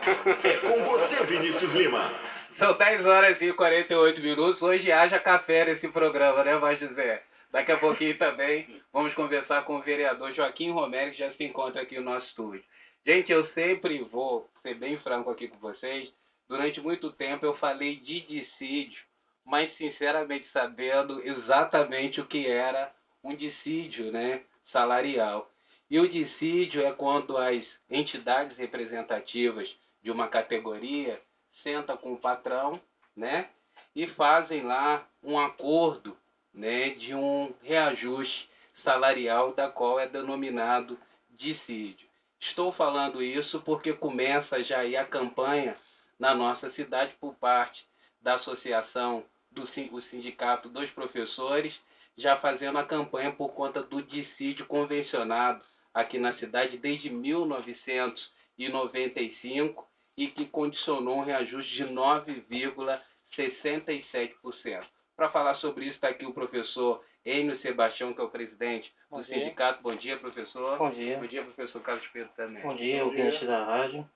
É com você, Vinícius Lima. São 10 horas e 48 minutos. Hoje haja café nesse programa, né, vai José? Daqui a pouquinho também vamos conversar com o vereador Joaquim Romero, que já se encontra aqui no nosso estúdio. Gente, eu sempre vou ser bem franco aqui com vocês. Durante muito tempo eu falei de dissídio, mas sinceramente sabendo exatamente o que era um dissídio, né, salarial. E o dissídio é quando as entidades representativas de uma categoria sentam com o patrão, né, e fazem lá um acordo, né, de um reajuste salarial, da qual é denominado dissídio. Estou falando isso porque começa já aí a campanha na nossa cidade por parte da associação do sindicato dos professores, já fazendo a campanha por conta do dissídio convencionado aqui na cidade desde 1995 e que condicionou um reajuste de 9,67%. Para falar sobre isso está aqui o professor Enio Sebastião, que é o presidente do sindicato. Bom dia, professor. Bom dia. Bom dia, professor Carlos Pedro também. Bom dia, ouvinte da rádio.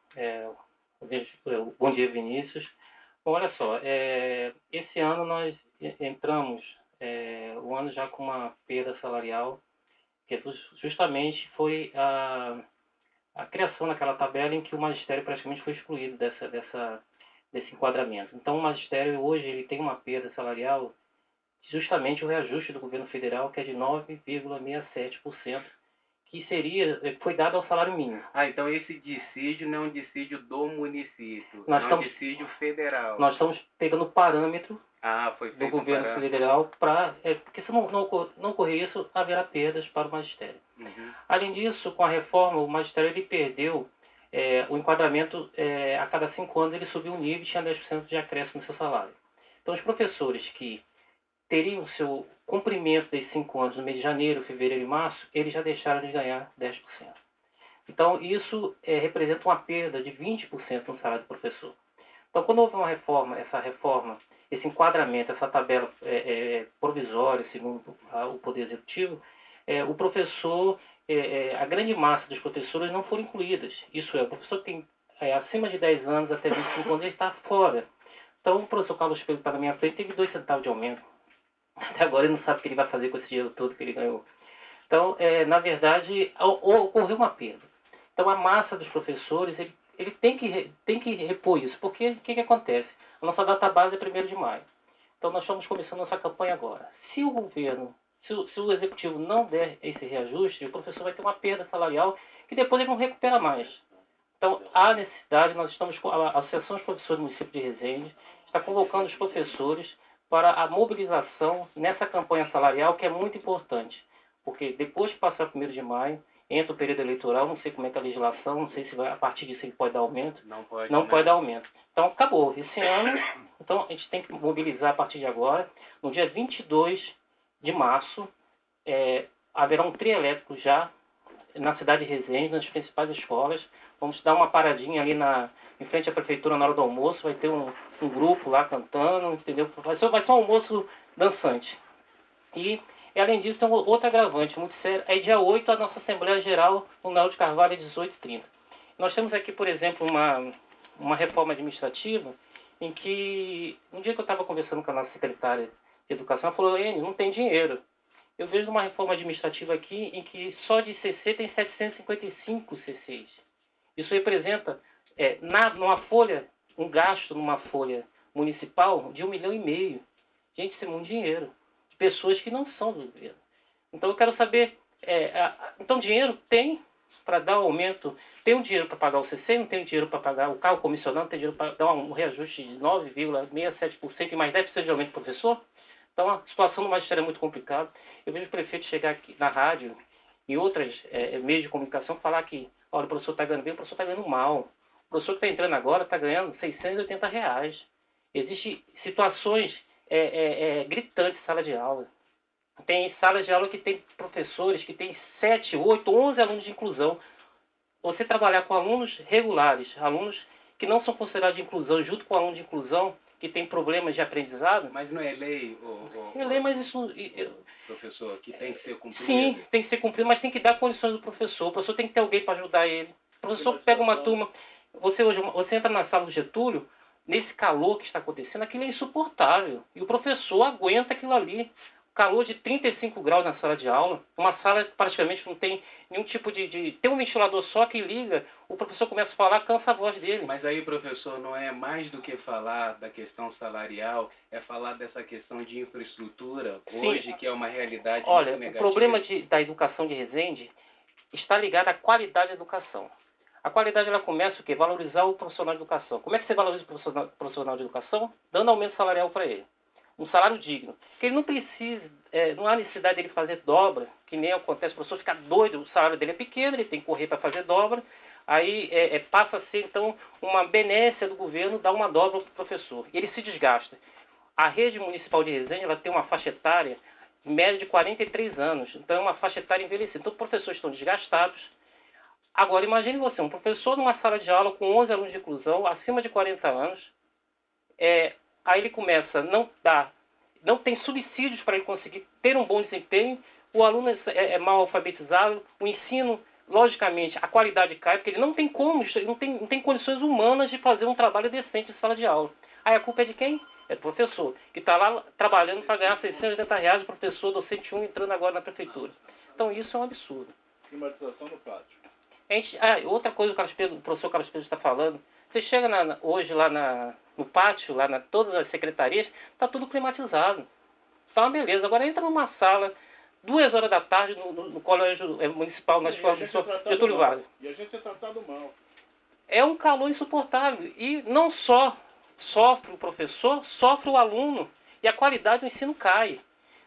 Bom dia, Vinícius. Bom, olha só, esse ano nós entramos o ano já com uma perda salarial, que justamente foi a criação naquela tabela em que o magistério praticamente foi excluído desse enquadramento. Então, o magistério hoje ele tem uma perda salarial, justamente o reajuste do governo federal, que é de 9,67%, que foi dado ao salário mínimo. Então esse dissídio não é um dissídio do município, É um dissídio federal. Nós estamos pegando o parâmetro do governo federal, porque se não ocorrer isso, haverá perdas para o magistério. Uhum. Além disso, com a reforma, o magistério ele perdeu o enquadramento, a cada 5 anos ele subiu um nível e tinha 10% de acréscimo no seu salário. Então, os professores que teriam o seu cumprimento desses 5 anos no mês de janeiro, fevereiro e março, eles já deixaram de ganhar 10%. Então, isso representa uma perda de 20% no salário do professor. Então, quando houve essa reforma, esse enquadramento, essa tabela provisória, segundo o Poder Executivo, o professor, a grande massa dos professores não foram incluídas. Isso é, o professor que tem acima de 10 anos até 25 anos, ele está fora. Então, o professor Carlos Pedro está na minha frente, teve 2 centavos de aumento. Até agora ele não sabe o que ele vai fazer com esse dinheiro todo que ele ganhou. Então, na verdade, ocorreu uma perda. Então, a massa dos professores, ele tem que repor isso. Porque o que acontece? A nossa database é 1º de maio. Então, nós estamos começando nossa campanha agora. Se o governo, se o executivo não der esse reajuste, o professor vai ter uma perda salarial que depois ele não recupera mais. Então, há necessidade, nós estamos com a Associação dos Professores do município de Resende, está convocando os professores para a mobilização nessa campanha salarial, que é muito importante. Porque depois que passar o 1º de maio, entra o período eleitoral, não sei como é que é a legislação, não sei se a partir disso ele pode dar aumento. Não pode dar aumento. Então, acabou. Esse ano, então, a gente tem que mobilizar a partir de agora. No dia 22 de março, haverá um trio elétrico já na cidade de Resende, nas principais escolas. Vamos dar uma paradinha ali em frente à prefeitura na hora do almoço. Vai ter um grupo lá cantando, entendeu? Vai ser um almoço dançante. E além disso, tem outro agravante muito sério. Aí, dia 8, a nossa Assembleia Geral, no Nel de Carvalho, às 18h30. Nós temos aqui, por exemplo, uma reforma administrativa em que, um dia que eu estava conversando com a nossa secretária de Educação, ela falou, não tem dinheiro. Eu vejo uma reforma administrativa aqui em que só de CC tem 755 CCs. Isso representa, um gasto numa folha municipal de 1,5 milhão. Gente, isso é muito dinheiro. Pessoas que não são do governo. Então eu quero saber, então dinheiro tem para dar o aumento, tem um dinheiro para pagar o CC, não tem dinheiro para pagar o cargo comissionado, não tem dinheiro para dar um reajuste de 9,67% e mais 10% de aumento do professor? Então a situação do magistério é muito complicada. Eu vejo o prefeito chegar aqui na rádio e outros meios de comunicação falar que, olha, o professor está ganhando bem, o professor está ganhando mal. O professor que está entrando agora está ganhando R$ 680. Existem situações gritantes em sala de aula. Tem salas de aula que tem professores que tem 7, 8, 11 alunos de inclusão. Você trabalhar com alunos regulares, alunos que não são considerados de inclusão, junto com alunos de inclusão que tem problemas de aprendizado. Mas não é lei, É lei, mas isso... professor, que tem que ser cumprido. Sim, tem que ser cumprido, mas tem que dar condições do professor. O professor tem que ter alguém para ajudar ele. O professor pega uma turma... Você entra na sala do Getúlio, nesse calor que está acontecendo, aquilo é insuportável. E o professor aguenta aquilo ali. Calor de 35 graus na sala de aula, uma sala que praticamente não tem nenhum tipo tem um ventilador só que liga, o professor começa a falar, cansa a voz dele. Mas aí, professor, não é mais do que falar da questão salarial, é falar dessa questão de infraestrutura, Sim. Hoje, que é uma realidade Olha, muito negativa. o problema da educação de Resende está ligado à qualidade da educação. A qualidade, ela começa o quê? Valorizar o profissional de educação. Como é que você valoriza o profissional de educação? Dando aumento salarial para ele. Um salário digno. Que ele não precise, não há necessidade dele fazer dobra, que nem acontece, o professor fica doido, o salário dele é pequeno, ele tem que correr para fazer dobra, aí passa a ser, então, uma benécia do governo dar uma dobra para o professor. Ele se desgasta. A rede municipal de Resende, ela tem uma faixa etária, em média de 43 anos, então é uma faixa etária envelhecida. Então, os professores estão desgastados. Agora, imagine você, um professor numa sala de aula com 11 alunos de inclusão, acima de 40 anos, aí ele começa a não tem subsídios para ele conseguir ter um bom desempenho, o aluno é mal alfabetizado, o ensino, logicamente, a qualidade cai, porque ele não tem como, não tem condições humanas de fazer um trabalho decente em sala de aula. Aí a culpa é de quem? É do professor, que está lá trabalhando para ganhar R$680, o professor docente 1 entrando agora na prefeitura. Então isso é um absurdo. Climatização no pátio. Outra coisa que o professor Carlos Pedro está falando, você chega hoje lá no pátio, todas as secretarias, está tudo climatizado. Está uma beleza. Agora entra numa sala, 2 horas da tarde, no colégio municipal, na escola do Getúlio Vargas. E a gente é tratado mal. É um calor insuportável. E não só sofre o professor, sofre o aluno. E a qualidade do ensino cai.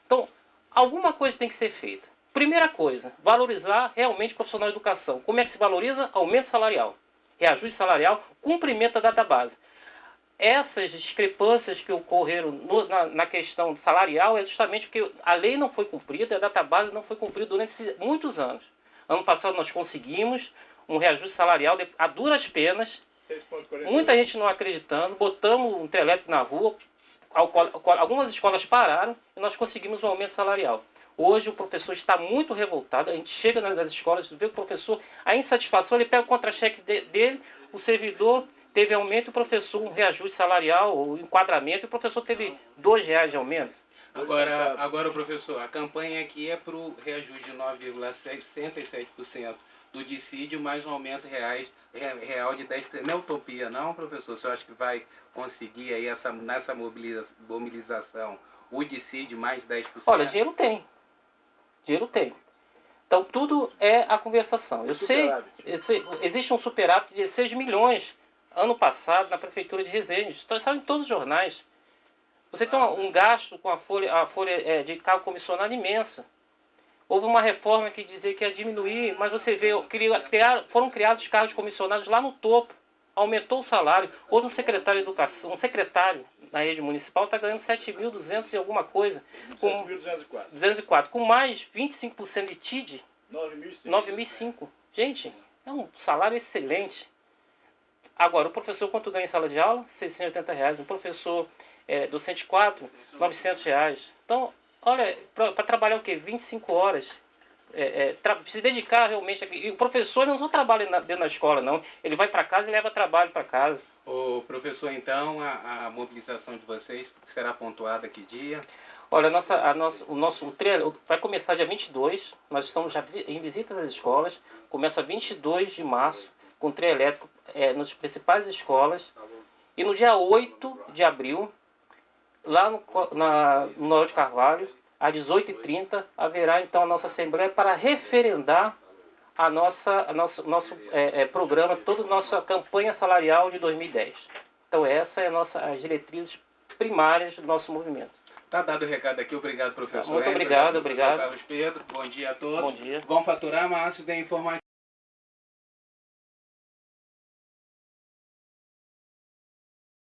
Então, alguma coisa tem que ser feita. Primeira coisa, valorizar realmente o profissional de educação. Como é que se valoriza? Aumento salarial, reajuste salarial, cumprimento da database. Essas discrepâncias que ocorreram na questão salarial é justamente porque a lei não foi cumprida, a database não foi cumprida durante muitos anos. Ano passado nós conseguimos um reajuste salarial a duras penas, muita gente não acreditando, botamos um telelétrico na rua, algumas escolas pararam e nós conseguimos um aumento salarial. Hoje o professor está muito revoltado, a gente chega nas escolas, vê o professor, a insatisfação, ele pega o contra-cheque dele, o servidor teve aumento, o professor um reajuste salarial, o enquadramento, e o professor teve R$2 de aumento. Agora, professor, a campanha aqui é para o reajuste de 9,67% do dissídio, mais um aumento real de 10%. Não é utopia, não, professor? O senhor acha que vai conseguir aí nessa mobilização o dissídio mais 10%? Olha, dinheiro tem. Dinheiro tem. Então, tudo é a conversação. Eu sei, existe um superávit de 6 milhões ano passado na prefeitura de Resende. Está em todos os jornais. Você tem um gasto com a folha de cargo comissionado imensa. Houve uma reforma que dizia que ia diminuir, mas você vê, foram criados cargos comissionados lá no topo. Aumentou o salário. Houve um secretário de educação, um secretário na rede municipal está ganhando 7.200 e alguma coisa. 7.204. Com mais 25% de TID, 9.005. Gente, é um salário excelente. Agora, o professor quanto ganha em sala de aula? R$680. Um professor docente 4, R$900. Então, olha, para trabalhar o quê? 25 horas. Se dedicar realmente. E o professor não só trabalha dentro da escola, não. Ele vai para casa e leva trabalho para casa. Ô, professor, então, a mobilização de vocês será pontuada que dia? Olha, o treino vai começar dia 22. Nós estamos já em visitas às escolas. Começa 22 de março, com trio elétrico nas principais escolas. E no dia 8 de abril, lá no Noel de Carvalho, às 18h30, haverá então a nossa Assembleia para referendar nosso programa, toda a nossa campanha salarial de 2010. Então essa é as diretrizes primárias do nosso movimento. Tá dado o recado aqui, obrigado, professor. Muito obrigado. Carlos Pedro, bom dia a todos. Bom dia. Vamos faturar, Márcio, da informação.